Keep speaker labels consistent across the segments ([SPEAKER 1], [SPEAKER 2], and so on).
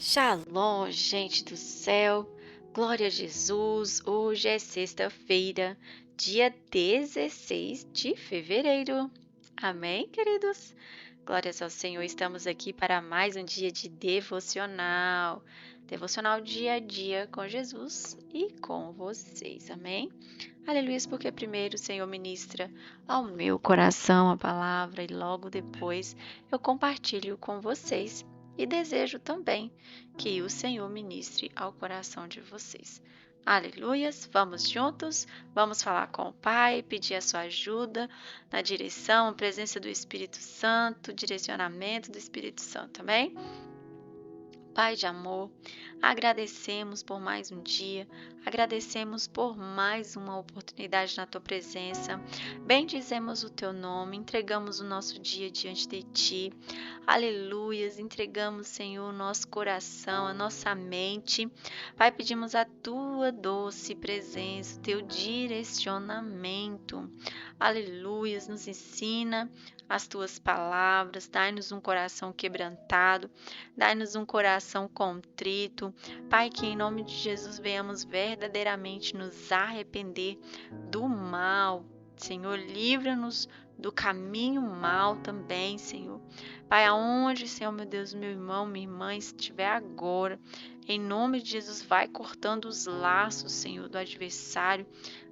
[SPEAKER 1] Shalom, gente do céu, glória a Jesus. Hoje é sexta-feira, dia 16 de fevereiro. Amém, queridos? Glórias ao Senhor. Estamos aqui para mais um dia de devocional. Devocional dia a dia com Jesus e com vocês. Amém? Aleluia, porque primeiro o Senhor ministra ao meu coração a palavra e logo depois eu compartilho com vocês. E desejo também que o Senhor ministre ao coração de vocês. Aleluias, vamos juntos, vamos falar com o Pai, pedir a sua ajuda na direção, presença do Espírito Santo, direcionamento do Espírito Santo, amém? Pai de amor, agradecemos por mais um dia, agradecemos por mais uma oportunidade na tua presença. Bendizemos o teu nome, entregamos o nosso dia diante de ti. Aleluias, entregamos, Senhor, o nosso coração, a nossa mente. Pai, pedimos a tua doce presença, o teu direcionamento. Aleluias, nos ensina as tuas palavras, dai-nos um coração quebrantado, dai-nos um coração contrito. Pai, que em nome de Jesus venhamos verdadeiramente nos arrepender do mal. Senhor, livra-nos do caminho mal também, Senhor. Pai, aonde, Senhor, meu Deus, meu irmão, minha irmã estiver agora, em nome de Jesus, vai cortando os laços, Senhor, do adversário,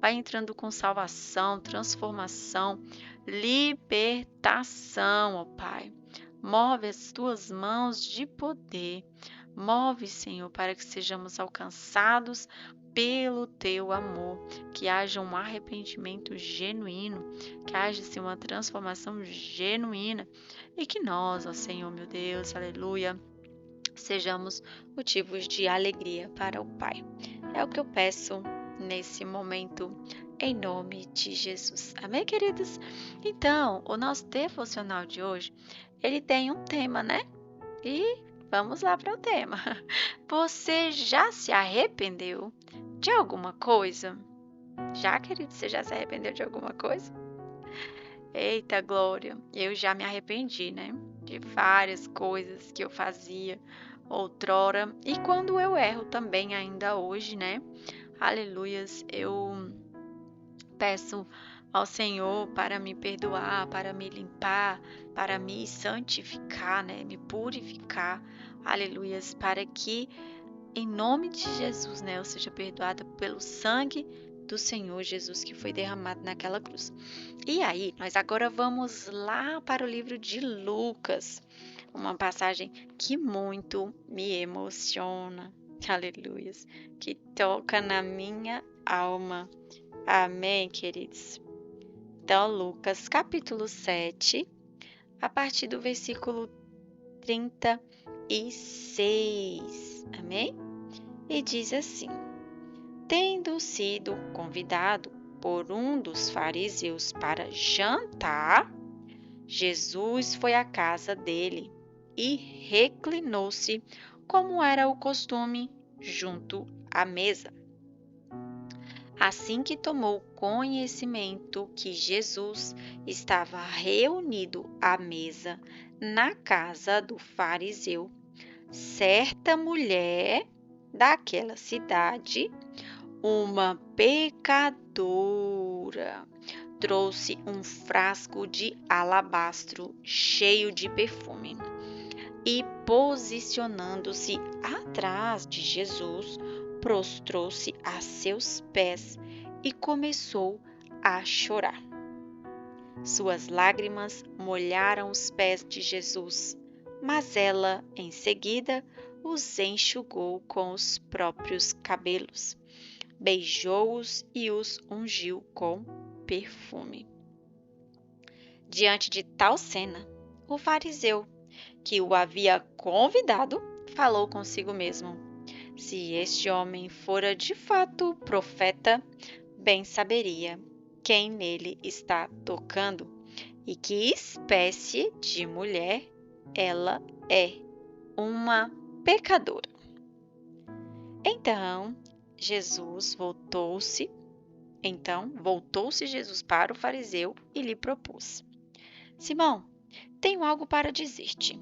[SPEAKER 1] vai entrando com salvação, transformação, libertação, ó Pai. Move as tuas mãos de poder. Move, Senhor, para que sejamos alcançados pelo teu amor, que haja um arrependimento genuíno, que haja, Senhor, uma transformação genuína e que nós, ó Senhor, meu Deus, aleluia, sejamos motivos de alegria para o Pai. É o que eu peço nesse momento, em nome de Jesus. Amém, queridos? Então, o nosso devocional de hoje, ele tem um tema, né? E vamos lá para o tema. Você já se arrependeu de alguma coisa? Já, querido, você já se arrependeu de alguma coisa? Eita glória, eu já me arrependi, né? De várias coisas que eu fazia outrora e quando eu erro também ainda hoje, né? Aleluias, eu peço ao Senhor para me perdoar, para me limpar, para me santificar, né? Me purificar. Aleluias, para que em nome de Jesus, né, eu seja perdoada pelo sangue do Senhor Jesus que foi derramado naquela cruz. E aí, nós agora vamos lá para o livro de Lucas, uma passagem que muito me emociona. Aleluias, que toca na minha alma. Amém, queridos. Então, Lucas, capítulo 7, a partir do versículo 36. Amém? E diz assim: Tendo sido convidado por um dos fariseus para jantar, Jesus foi à casa dele e reclinou-se, como era o costume, junto à mesa. Assim que tomou conhecimento que Jesus estava reunido à mesa na casa do fariseu, certa mulher daquela cidade, uma pecadora, trouxe um frasco de alabastro cheio de perfume e, posicionando-se atrás de Jesus, prostrou-se a seus pés e começou a chorar. Suas lágrimas molharam os pés de Jesus, mas ela, em seguida, os enxugou com os próprios cabelos, beijou-os e os ungiu com perfume. Diante de tal cena, o fariseu, que o havia convidado, falou consigo mesmo: se este homem fora de fato profeta, bem saberia quem nele está tocando e que espécie de mulher ela é, uma pecadora. Então voltou-se Jesus para o fariseu e lhe propôs: Simão, tenho algo para dizer-te.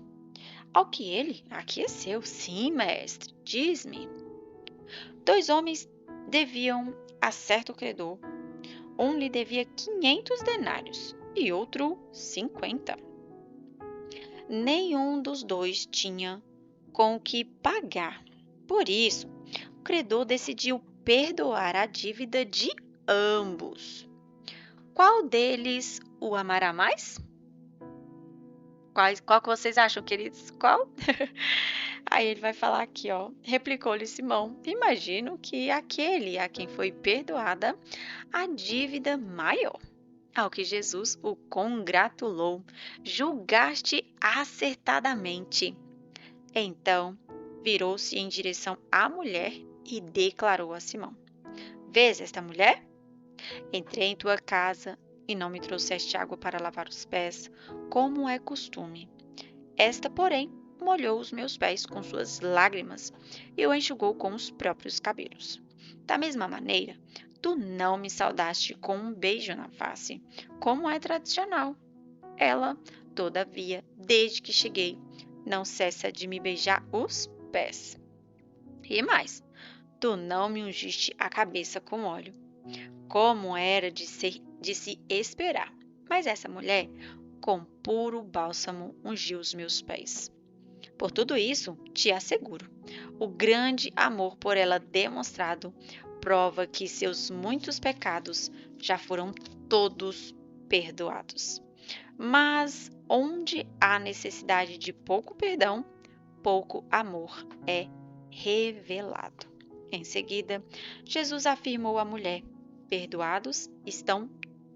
[SPEAKER 1] Ao que ele aqueceu: Sim, mestre, diz-me. 2 homens deviam a certo credor. Um lhe devia 500 denários e outro 50. Nenhum dos dois tinha com o que pagar. Por isso, o credor decidiu perdoar a dívida de ambos. Qual deles o amará mais? Qual que vocês acham, queridos? Qual? Aí ele vai falar aqui, ó. Replicou-lhe Simão: Imagino que aquele a quem foi perdoada a dívida maior. Ao que Jesus o congratulou: Julgaste acertadamente. Então virou-se em direção à mulher e declarou a Simão: Vês esta mulher? Entrei em tua casa e não me trouxeste água para lavar os pés, como é costume. Esta, porém, molhou os meus pés com suas lágrimas e o enxugou com os próprios cabelos. Da mesma maneira, tu não me saudaste com um beijo na face, como é tradicional. Ela, todavia, desde que cheguei, não cessa de me beijar os pés. E mais, tu não me ungiste a cabeça com óleo, como era de se esperar. Mas essa mulher, com puro bálsamo, ungiu os meus pés. Por tudo isso, te asseguro, o grande amor por ela demonstrado prova que seus muitos pecados já foram todos perdoados. Mas onde há necessidade de pouco perdão, pouco amor é revelado. Em seguida, Jesus afirmou à mulher: Perdoados estão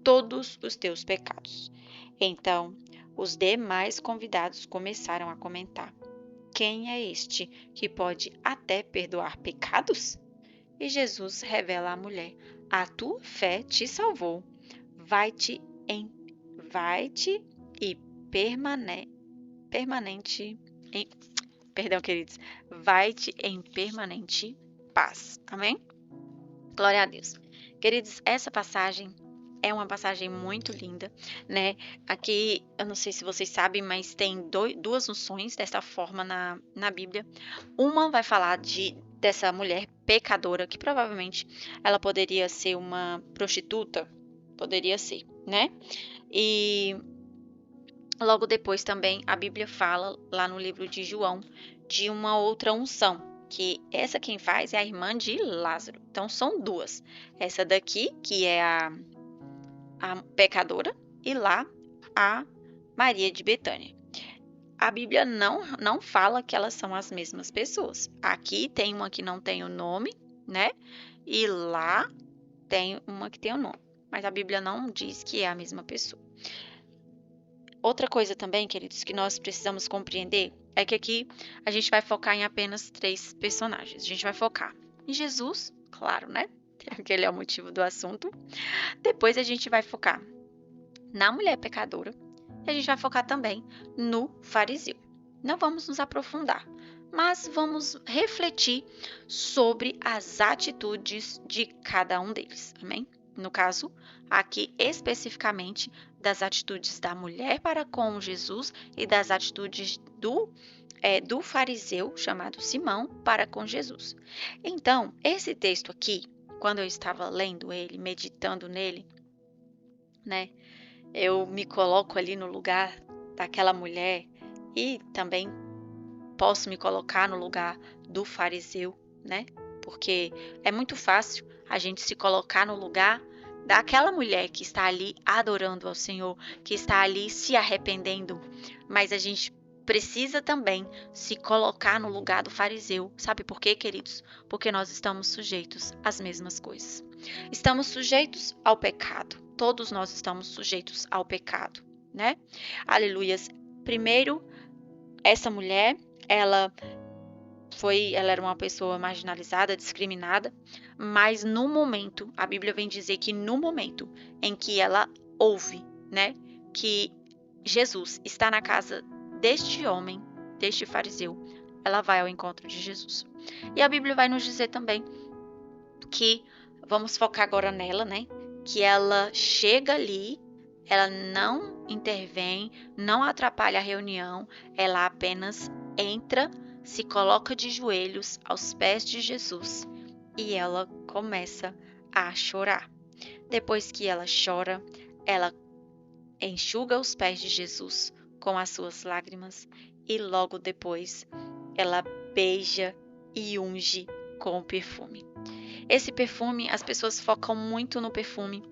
[SPEAKER 1] todos os teus pecados. Então, os demais convidados começaram a comentar: Quem é este que pode até perdoar pecados? E Jesus revela à mulher: A tua fé te salvou. Vai-te e permanente em, perdão, queridos, vai-te em permanente paz. Amém? Glória a Deus. Queridos, essa passagem é uma passagem muito linda, né? Aqui, eu não sei se vocês sabem, mas tem duas unções dessa forma na Bíblia. Uma vai falar dessa mulher pecadora, que provavelmente ela poderia ser uma prostituta, poderia ser, né? E logo depois também a Bíblia fala, lá no livro de João, de uma outra unção, que essa quem faz é a irmã de Lázaro. Então são duas. Essa daqui, que é a pecadora, e lá a Maria de Betânia. A Bíblia não fala que elas são as mesmas pessoas. Aqui tem uma que não tem o nome, né? E lá tem uma que tem o nome. Mas a Bíblia não diz que é a mesma pessoa. Outra coisa também, queridos, que nós precisamos compreender é que aqui a gente vai focar em apenas 3 personagens. A gente vai focar em Jesus, claro, né? Porque ele é o motivo do assunto. Depois a gente vai focar na mulher pecadora e a gente vai focar também no fariseu. Não vamos nos aprofundar, mas vamos refletir sobre as atitudes de cada um deles, amém? No caso, aqui especificamente das atitudes da mulher para com Jesus e das atitudes do fariseu chamado Simão para com Jesus. Então, esse texto aqui, quando eu estava lendo ele, meditando nele, né, eu me coloco ali no lugar daquela mulher e também posso me colocar no lugar do fariseu, né? Porque é muito fácil a gente se colocar no lugar daquela mulher que está ali adorando ao Senhor, que está ali se arrependendo, mas a gente precisa também se colocar no lugar do fariseu. Sabe por quê, queridos? Porque nós estamos sujeitos às mesmas coisas. Estamos sujeitos ao pecado. Todos nós estamos sujeitos ao pecado, né? Aleluias. Primeiro, essa mulher, ela era uma pessoa marginalizada, discriminada, mas no momento, a Bíblia vem dizer que no momento em que ela ouve, né, que Jesus está na casa deste homem, deste fariseu, ela vai ao encontro de Jesus. E a Bíblia vai nos dizer também que, vamos focar agora nela, né, que ela chega ali, ela não intervém, não atrapalha a reunião, ela apenas entra, se coloca de joelhos aos pés de Jesus e ela começa a chorar. Depois que ela chora, ela enxuga os pés de Jesus com as suas lágrimas e logo depois ela beija e unge com o perfume. Esse perfume, as pessoas focam muito no perfume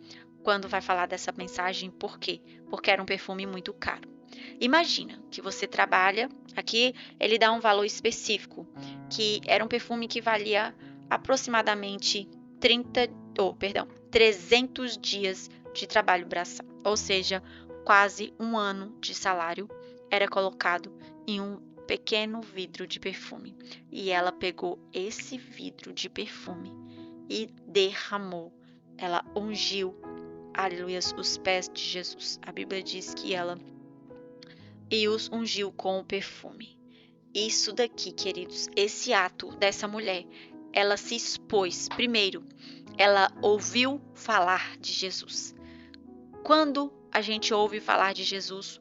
[SPEAKER 1] quando vai falar dessa mensagem. Por quê? Porque era um perfume muito caro. Imagina que você trabalha, aqui ele dá um valor específico, que era um perfume que valia aproximadamente 300 dias de trabalho braçal, ou seja, quase um ano de salário era colocado em um pequeno vidro de perfume. E ela pegou esse vidro de perfume e derramou, ela ungiu, aleluia, os pés de Jesus. A Bíblia diz que ela e os ungiu com o perfume. Isso daqui, queridos, esse ato dessa mulher, ela se expôs. Primeiro, ela ouviu falar de Jesus. Quando a gente ouve falar de Jesus,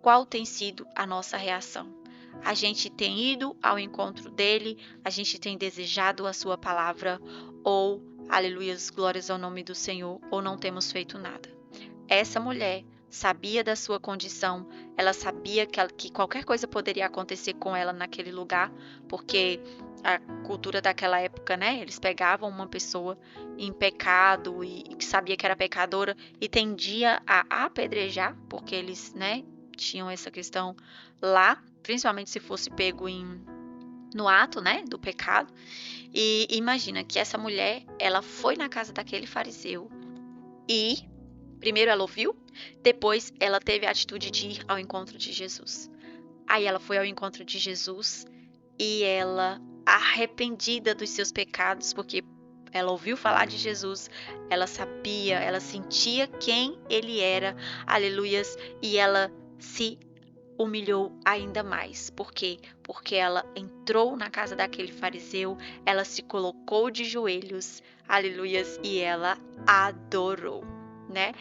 [SPEAKER 1] qual tem sido a nossa reação? A gente tem ido ao encontro dele, a gente tem desejado a sua palavra, ou, aleluias, glórias ao nome do Senhor, ou não temos feito nada. Essa mulher sabia da sua condição, ela sabia que qualquer coisa poderia acontecer com ela naquele lugar, porque a cultura daquela época, né? Eles pegavam uma pessoa em pecado e que sabia que era pecadora e tendia a apedrejar, porque eles, né, tinham essa questão lá, principalmente se fosse pego no ato, né, do pecado. E imagina que essa mulher, ela foi na casa daquele fariseu e primeiro ela ouviu, depois ela teve a atitude de ir ao encontro de Jesus. Aí ela foi ao encontro de Jesus e ela, arrependida dos seus pecados, porque ela ouviu falar de Jesus, ela sabia, ela sentia quem ele era, aleluias, e ela se humilhou ainda mais. Por quê? Porque ela entrou na casa daquele fariseu, ela se colocou de joelhos, aleluias, e ela adorou, né?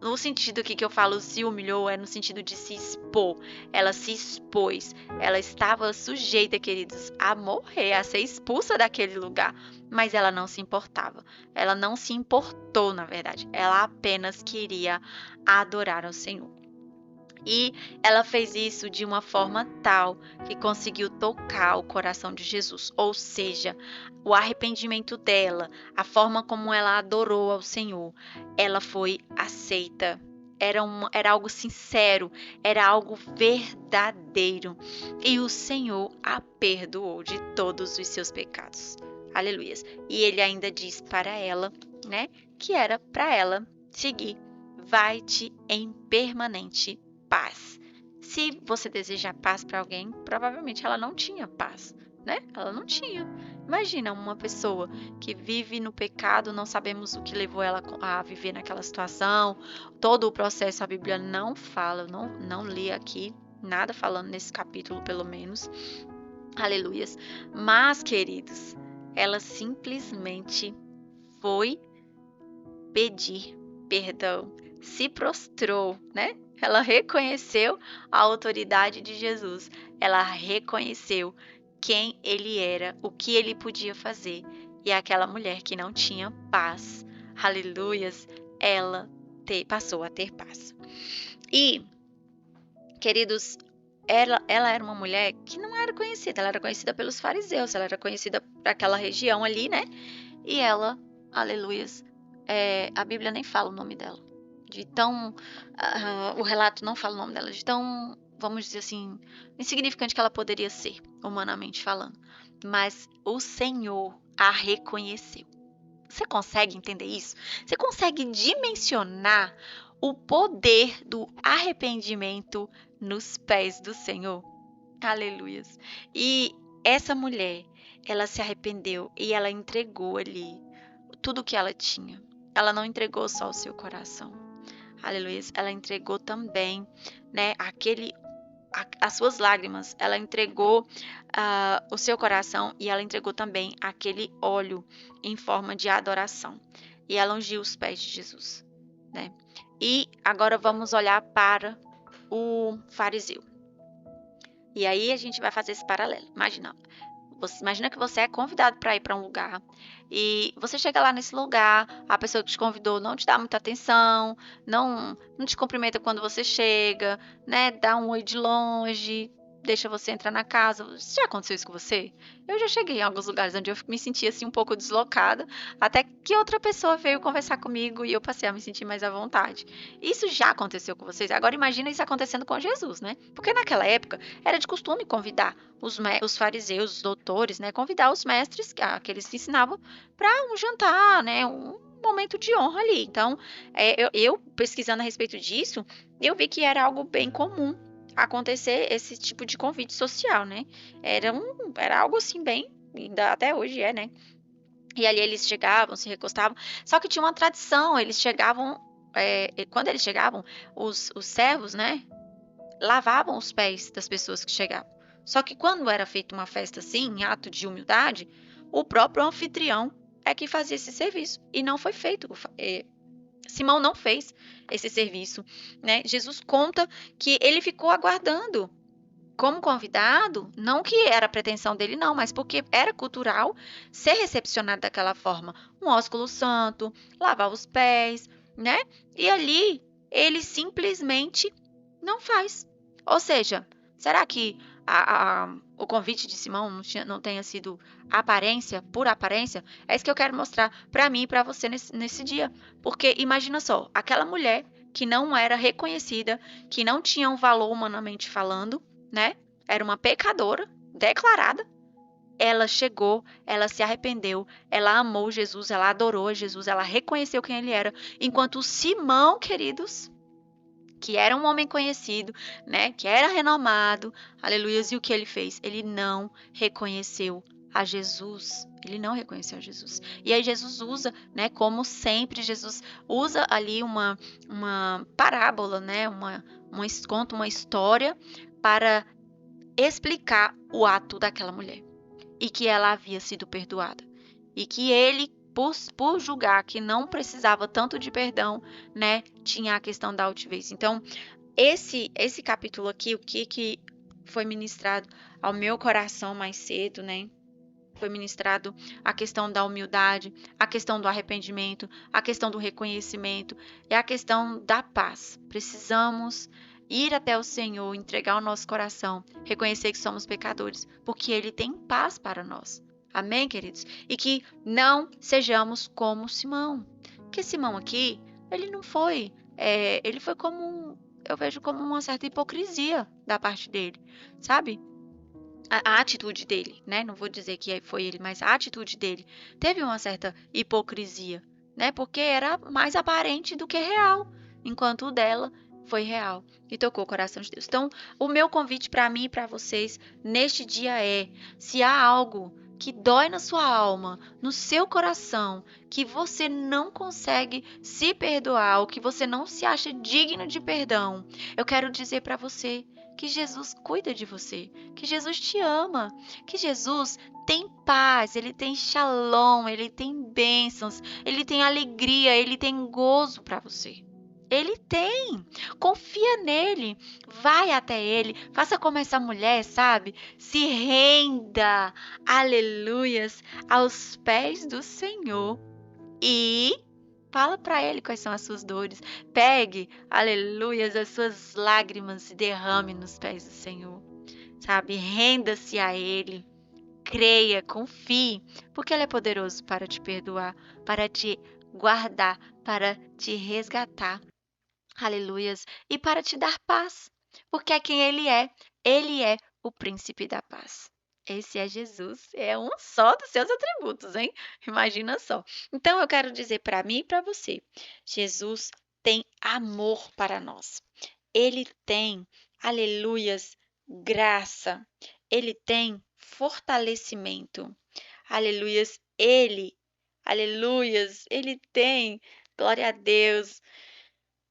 [SPEAKER 1] No sentido que eu falo se humilhou, é no sentido de se expor. Ela se expôs. Ela estava sujeita, queridos, a morrer, a ser expulsa daquele lugar. Mas ela não se importava. Ela não se importou, na verdade. Ela apenas queria adorar ao Senhor. E ela fez isso de uma forma tal que conseguiu tocar o coração de Jesus, ou seja, o arrependimento dela, a forma como ela adorou ao Senhor, ela foi aceita. Era algo sincero, era algo verdadeiro. E o Senhor a perdoou de todos os seus pecados. Aleluias. E ele ainda diz para ela, né, que era para ela seguir. Vai-te em permanente paz. Se você deseja paz para alguém, provavelmente ela não tinha paz, né? Ela não tinha. Imagina uma pessoa que vive no pecado, não sabemos o que levou ela a viver naquela situação. Todo o processo a Bíblia não fala, não li aqui nada falando nesse capítulo, pelo menos. Aleluias. Mas, queridos, ela simplesmente foi pedir perdão, se prostrou, né? Ela reconheceu a autoridade de Jesus. Ela reconheceu quem ele era, o que ele podia fazer. E aquela mulher que não tinha paz, aleluias, ela passou a ter paz. E, queridos, ela era uma mulher que não era conhecida, ela era conhecida pelos fariseus, ela era conhecida para aquela região ali, né? E ela, aleluias, a Bíblia nem fala o nome dela. O relato não fala o nome dela, de tão, vamos dizer assim, insignificante que ela poderia ser, humanamente falando. Mas o Senhor a reconheceu. Você consegue entender isso? Você consegue dimensionar o poder do arrependimento nos pés do Senhor? Aleluias. E essa mulher, ela se arrependeu e ela entregou ali tudo o que ela tinha. Ela não entregou só o seu coração. Aleluia. Ela entregou também, né, as suas lágrimas. Ela entregou o seu coração e ela entregou também aquele óleo em forma de adoração. E ela ungiu os pés de Jesus, né? E agora vamos olhar para o fariseu. E aí a gente vai fazer esse paralelo. Imagina que você é convidado para ir para um lugar e você chega lá nesse lugar, a pessoa que te convidou não te dá muita atenção, não te cumprimenta quando você chega, né? Dá um oi de longe, deixa você entrar na casa. Já aconteceu isso com você? Eu já cheguei em alguns lugares onde eu me sentia assim um pouco deslocada, até que outra pessoa veio conversar comigo e eu passei a me sentir mais à vontade. Isso já aconteceu com vocês? Agora imagina isso acontecendo com Jesus, né? Porque naquela época era de costume convidar os fariseus, os doutores, né, convidar os mestres, aqueles que ensinavam, para um jantar, né, um momento de honra ali. Então, eu pesquisando a respeito disso, eu vi que era algo bem comum acontecer esse tipo de convite social, né? Era algo assim bem, ainda até hoje é, né? E ali eles chegavam, se recostavam, só que tinha uma tradição, eles chegavam, quando eles chegavam, os servos, né, lavavam os pés das pessoas que chegavam. Só que quando era feita uma festa assim, em ato de humildade, o próprio anfitrião é que fazia esse serviço. E não foi feito. Simão não fez esse serviço, né? Jesus conta que ele ficou aguardando como convidado, não que era a pretensão dele, não, mas porque era cultural ser recepcionado daquela forma. Um ósculo santo, lavar os pés, né? E ali ele simplesmente não faz. Ou seja, será que o convite de Simão não tenha sido aparência, pura aparência? É isso que eu quero mostrar para mim e para você nesse dia. Porque imagina só, aquela mulher que não era reconhecida, que não tinha um valor humanamente falando, né? Era uma pecadora declarada. Ela chegou, ela se arrependeu, ela amou Jesus, ela adorou Jesus, ela reconheceu quem ele era. Enquanto Simão, queridos, que era um homem conhecido, né, que era renomado, aleluias, e o que ele fez? Ele não reconheceu a Jesus. Ele não reconheceu a Jesus. E aí Jesus usa, né, como sempre, Jesus usa ali uma parábola, né, conta uma história para explicar o ato daquela mulher e que ela havia sido perdoada e que ele por julgar que não precisava tanto de perdão, né, tinha a questão da altivez. Então, esse capítulo aqui, o que foi ministrado ao meu coração mais cedo, né? Foi ministrado a questão da humildade, a questão do arrependimento, a questão do reconhecimento e a questão da paz. Precisamos ir até o Senhor, entregar o nosso coração, reconhecer que somos pecadores, porque Ele tem paz para nós. Amém, queridos? E que não sejamos como Simão. Porque Simão aqui, ele não foi, ele foi eu vejo como uma certa hipocrisia da parte dele, sabe? A atitude dele, né? Não vou dizer que foi ele, mas a atitude dele teve uma certa hipocrisia, né? Porque era mais aparente do que real, enquanto o dela foi real e tocou o coração de Deus. Então, o meu convite para mim e para vocês neste dia é: se há algo que dói na sua alma, no seu coração, que você não consegue se perdoar, ou que você não se acha digno de perdão, eu quero dizer para você que Jesus cuida de você, que Jesus te ama, que Jesus tem paz, ele tem shalom, ele tem bênçãos, ele tem alegria, ele tem gozo para você. Ele tem. Confia nele. Vai até ele. Faça como essa mulher, sabe? Se renda, aleluias, aos pés do Senhor e fala para ele quais são as suas dores. Pegue, aleluias, as suas lágrimas e derrame nos pés do Senhor. Sabe? Renda-se a ele. Creia, confie, porque ele é poderoso para te perdoar, para te guardar, para te resgatar. Aleluias. E para te dar paz, porque é quem ele é. Ele é o príncipe da paz. Esse é Jesus, é um só dos seus atributos, hein? Imagina só. Então eu quero dizer para mim e para você, Jesus tem amor para nós. Ele tem, aleluias, graça. Ele tem fortalecimento. Aleluias, aleluias, ele tem, glória a Deus,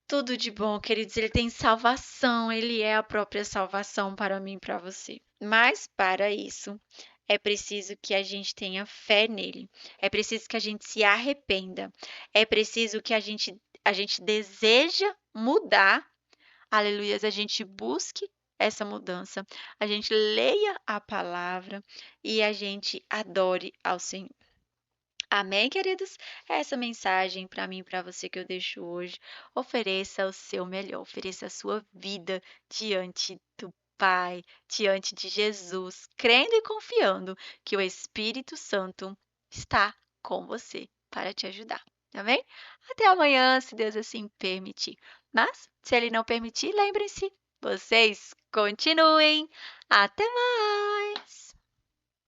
[SPEAKER 1] tudo de bom, queridos. Ele tem salvação, ele é a própria salvação para mim e para você. Mas para isso, é preciso que a gente tenha fé nele. É preciso que a gente se arrependa. É preciso que a gente deseja mudar. Aleluias, a gente busque essa mudança, a gente leia a palavra e a gente adore ao Senhor. Amém, queridos? Essa mensagem para mim e para você que eu deixo hoje. Ofereça o seu melhor, ofereça a sua vida diante do Pai, diante de Jesus, crendo e confiando que o Espírito Santo está com você para te ajudar. Amém? Até amanhã, se Deus assim permitir. Mas, se Ele não permitir, lembrem-se, vocês continuem. Até mais!